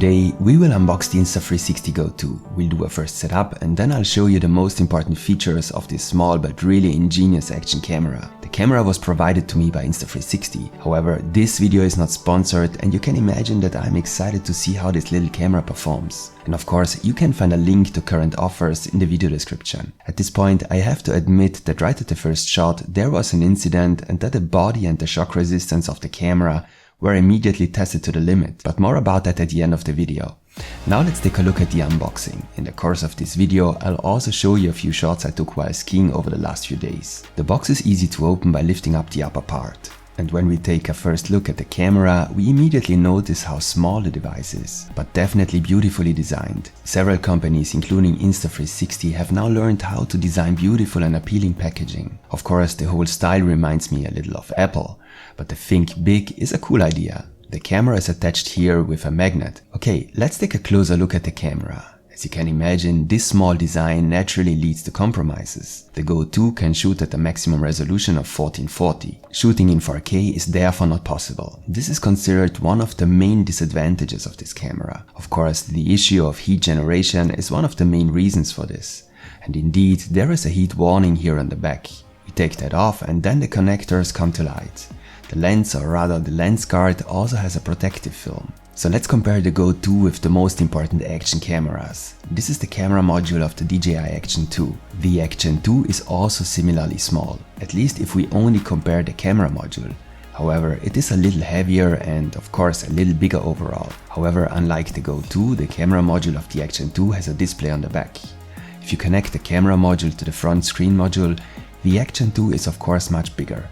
Today we will unbox the Insta360 Go 2. We'll do a first setup and then I'll show you the most important features of this small but really ingenious action camera. The camera was provided to me by Insta360. However, this video is not sponsored and you can imagine that I'm excited to see how this little camera performs. And of course, you can find a link to current offers in the video description. At this point, I have to admit that right at the first shot there was an incident and that the body and the shock resistance of the camera were immediately tested to the limit, but more about that at the end of the video. Now let's take a look at the unboxing. In the course of this video, I'll also show you a few shots I took while skiing over the last few days. The box is easy to open by lifting up the upper part. And when we take a first look at the camera, we immediately notice how small the device is, but definitely beautifully designed. Several companies, including Insta360, have now learned how to design beautiful and appealing packaging. Of course, the whole style reminds me a little of Apple, but the think big is a cool idea. The camera is attached here with a magnet. Okay, let's take a closer look at the camera. As you can imagine, this small design naturally leads to compromises. The Go 2 can shoot at a maximum resolution of 1440. Shooting in 4K is therefore not possible. This is considered one of the main disadvantages of this camera. Of course, the issue of heat generation is one of the main reasons for this. And indeed, there is a heat warning here on the back. We take that off and then the connectors come to light. The lens, or rather the lens guard, also has a protective film. So let's compare the Go 2 with the most important action cameras. This is the camera module of the DJI Action 2. The Action 2 is also similarly small, at least if we only compare the camera module. However, it is a little heavier and of course a little bigger overall. However, unlike the Go 2, the camera module of the Action 2 has a display on the back. If you connect the camera module to the front screen module, the Action 2 is of course much bigger.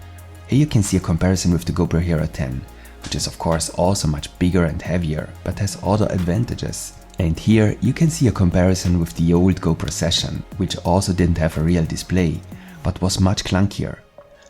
Here you can see a comparison with the GoPro Hero 10. Which is of course also much bigger and heavier, but has other advantages. And here you can see a comparison with the old GoPro Session, which also didn't have a real display, but was much clunkier.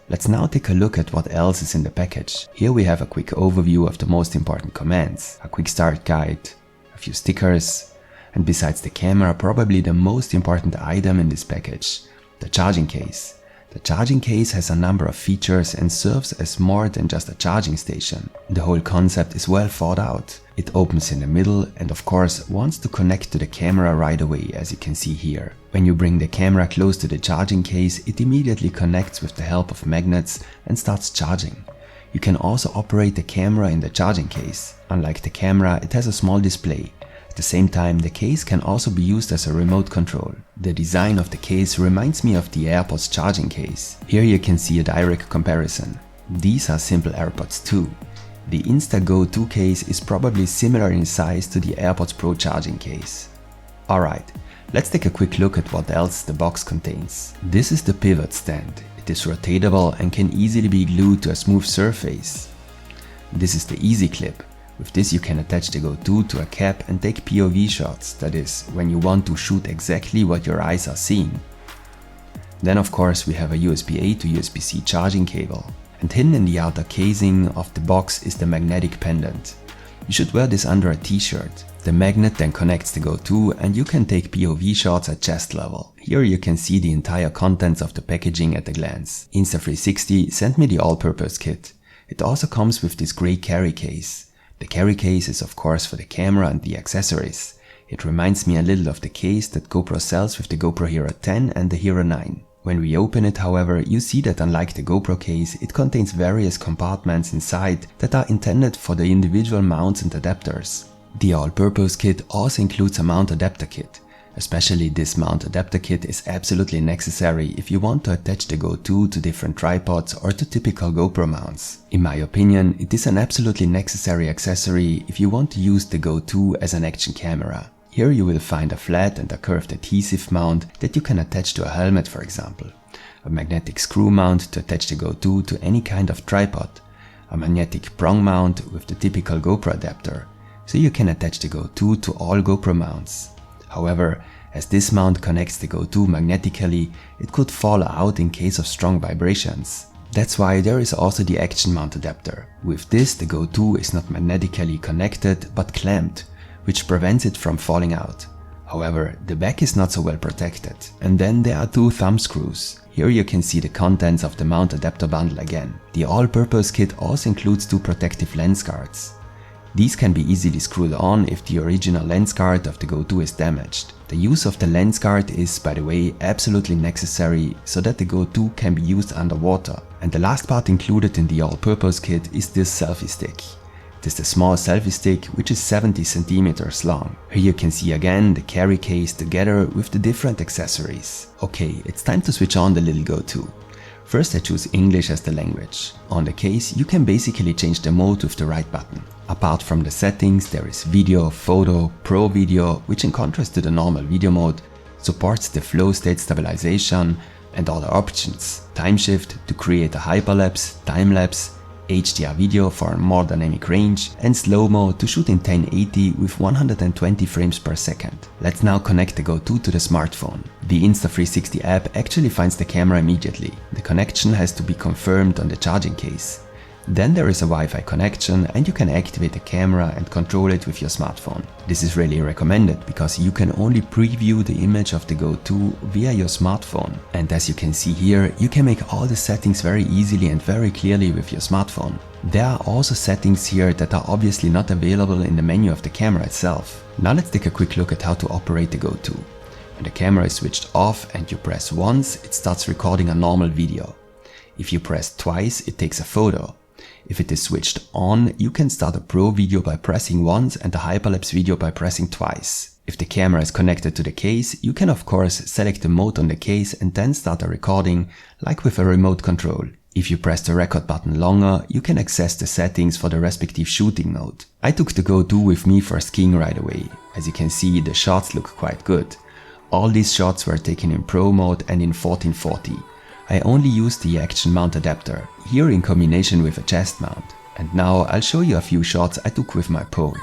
Let's now take a look at what else is in the package. Here we have a quick overview of the most important commands, a quick start guide, a few stickers, and besides the camera, probably the most important item in this package, the charging case. The charging case has a number of features and serves as more than just a charging station. The whole concept is well thought out. It opens in the middle and of course wants to connect to the camera right away, as you can see here. When you bring the camera close to the charging case, it immediately connects with the help of magnets and starts charging. You can also operate the camera in the charging case. Unlike the camera, it has a small display. At the same time, the case can also be used as a remote control. The design of the case reminds me of the AirPods charging case. Here you can see a direct comparison. These are simple AirPods 2. The Insta Go 2 case is probably similar in size to the AirPods Pro charging case. Alright, let's take a quick look at what else the box contains. This is the pivot stand. It is rotatable and can easily be glued to a smooth surface. This is the easy clip. With this you can attach the Go 2 to a cap and take POV shots, that is, when you want to shoot exactly what your eyes are seeing. Then of course we have a USB-A to USB-C charging cable. And hidden in the outer casing of the box is the magnetic pendant. You should wear this under a t-shirt. The magnet then connects the Go 2 and you can take POV shots at chest level. Here you can see the entire contents of the packaging at a glance. Insta360 sent me the all-purpose kit. It also comes with this grey carry case. The carry case is of course for the camera and the accessories. It reminds me a little of the case that GoPro sells with the GoPro Hero 10 and the Hero 9. When we open it, however, you see that unlike the GoPro case, it contains various compartments inside that are intended for the individual mounts and adapters. The all-purpose kit also includes a mount adapter kit. Especially this mount adapter kit is absolutely necessary if you want to attach the Go 2 to different tripods or to typical GoPro mounts. In my opinion, it is an absolutely necessary accessory if you want to use the Go 2 as an action camera. Here you will find a flat and a curved adhesive mount that you can attach to a helmet, for example. A magnetic screw mount to attach the Go 2 to any kind of tripod. A magnetic prong mount with the typical GoPro adapter, so you can attach the Go 2 to all GoPro mounts. However, as this mount connects the Go 2 magnetically, it could fall out in case of strong vibrations. That's why there is also the action mount adapter. With this, the Go 2 is not magnetically connected but clamped, which prevents it from falling out. However, the back is not so well protected. And then there are two thumb screws. Here you can see the contents of the mount adapter bundle again. The all-purpose kit also includes two protective lens guards. These can be easily screwed on if the original lens guard of the Go 2 is damaged. The use of the lens guard is, by the way, absolutely necessary so that the Go 2 can be used underwater. And the last part included in the all-purpose kit is this selfie stick. It is the small selfie stick, which is 70 cm long. Here you can see again the carry case together with the different accessories. Okay, it's time to switch on the little Go 2. First I choose English as the language. On the case you can basically change the mode with the right button. Apart from the settings there is video, photo, pro video, which in contrast to the normal video mode supports the flow state stabilization and other options. Time shift to create a hyperlapse, time lapse, HDR video for a more dynamic range, and slow-mo to shoot in 1080 with 120 frames per second. Let's now connect the Go 2 to the smartphone. The Insta360 app actually finds the camera immediately. The connection has to be confirmed on the charging case. Then there is a Wi-Fi connection and you can activate the camera and control it with your smartphone. This is really recommended because you can only preview the image of the Go 2 via your smartphone. And as you can see here, you can make all the settings very easily and very clearly with your smartphone. There are also settings here that are obviously not available in the menu of the camera itself. Now let's take a quick look at how to operate the Go 2. When the camera is switched off and you press once, it starts recording a normal video. If you press twice, it takes a photo. If it is switched on, you can start a pro video by pressing once and a hyperlapse video by pressing twice. If the camera is connected to the case, you can of course select the mode on the case and then start a recording, like with a remote control. If you press the record button longer, you can access the settings for the respective shooting mode. I took the Go 2 with me for skiing right away. As you can see, the shots look quite good. All these shots were taken in pro mode and in 1440. I only used the action mount adapter, here in combination with a chest mount. And now I'll show you a few shots I took with my Pro.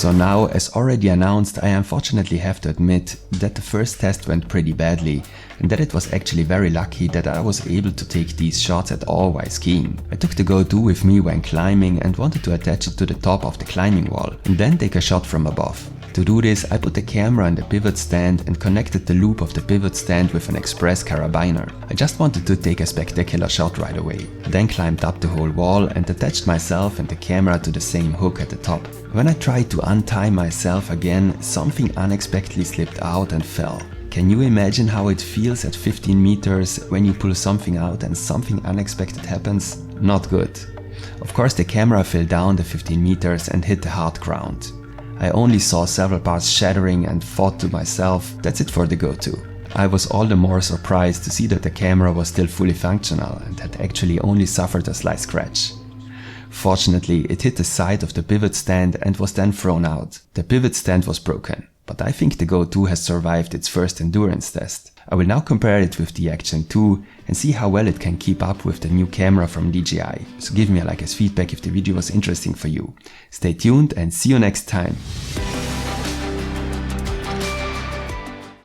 So now, as already announced, I unfortunately have to admit that the first test went pretty badly and that it was actually very lucky that I was able to take these shots at all while skiing. I took the Go 2 with me when climbing and wanted to attach it to the top of the climbing wall and then take a shot from above. To do this, I put the camera on the pivot stand and connected the loop of the pivot stand with an express carabiner. I just wanted to take a spectacular shot right away. I then climbed up the whole wall and attached myself and the camera to the same hook at the top. When I tried to untie myself again, something unexpectedly slipped out and fell. Can you imagine how it feels at 15 meters when you pull something out and something unexpected happens? Not good. Of course, the camera fell down the 15 meters and hit the hard ground. I only saw several parts shattering and thought to myself, that's it for the Go 2. I was all the more surprised to see that the camera was still fully functional and had actually only suffered a slight scratch. Fortunately, it hit the side of the pivot stand and was then thrown out. The pivot stand was broken, but I think the Go 2 has survived its first endurance test. I will now compare it with the Action 2 and see how well it can keep up with the new camera from DJI. So give me a like as feedback if the video was interesting for you. Stay tuned and see you next time.